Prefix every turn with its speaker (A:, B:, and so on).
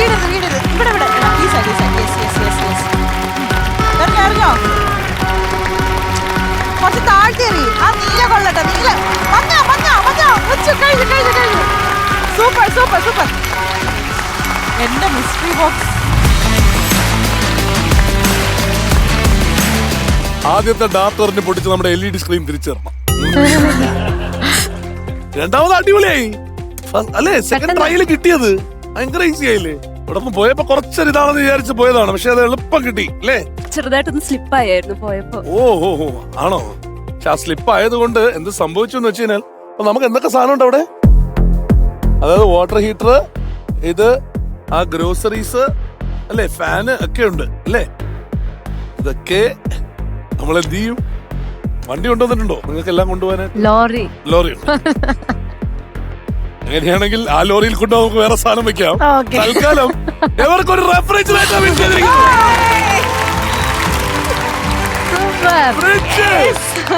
A: ഇവിടെ അറിഞ്ഞോ കുറച്ച് താഴ്ത്തിയറി ആ നീല കൊള്ളട്ടെ നീല മഞ്ഞ കഴിഞ്ഞു സൂപ്പർ എന്റെ മിസ്റ്ററി ബോക്സ്.
B: ആദ്യത്തെ ഡാർട്ടറിന് പൊട്ടിച്ച് നമ്മുടെ LED സ്ക്രീൻ തിരിച്ചേർണം. രണ്ടാമത് അടിപൊളിയായി അല്ലേ? സെക്കൻഡ് ട്രയൽ കിട്ടിയത് ഭയങ്കര ഈസി ആയില്ലേ? ഇവിടെ പോയപ്പോ കുറച്ചൊരു ഇതാണെന്ന് വിചാരിച്ച് പോയതാണ്, പക്ഷെ അത് എളുപ്പം കിട്ടി അല്ലേ?
C: ചെറുതായിട്ടൊന്ന് സ്ലിപ്പായിരുന്നു പോയപ്പോ.
B: ഓ ആണോ? പക്ഷെ ആ സ്ലിപ്പ് ആയതുകൊണ്ട് എന്ത് സംഭവിച്ചു എന്ന് വെച്ച് കഴിഞ്ഞാൽ നമുക്ക് എന്തൊക്കെ സാധനം ഉണ്ട് അവിടെ? അതായത് വാട്ടർ ഹീറ്റർ, ഇത് ആ ഗ്രോസറീസ് അല്ലേ, ഫാന് ഒക്കെ ഉണ്ട് അല്ലേ? ഇതൊക്കെ നമ്മൾ എന്ത് ചെയ്യും? വണ്ടി കൊണ്ടുവന്നിട്ടുണ്ടോ നിങ്ങൾക്ക് എല്ലാം കൊണ്ടുപോകാൻ? ലോറി ഉണ്ട്. അങ്ങനെയാണെങ്കിൽ ആ ലോറിയിൽ കൊണ്ട് നമുക്ക് വേറെ സാധനം വെക്കാം. തൽക്കാലം എവർക്കൊരു റെഫ്രിജറേറ്റർ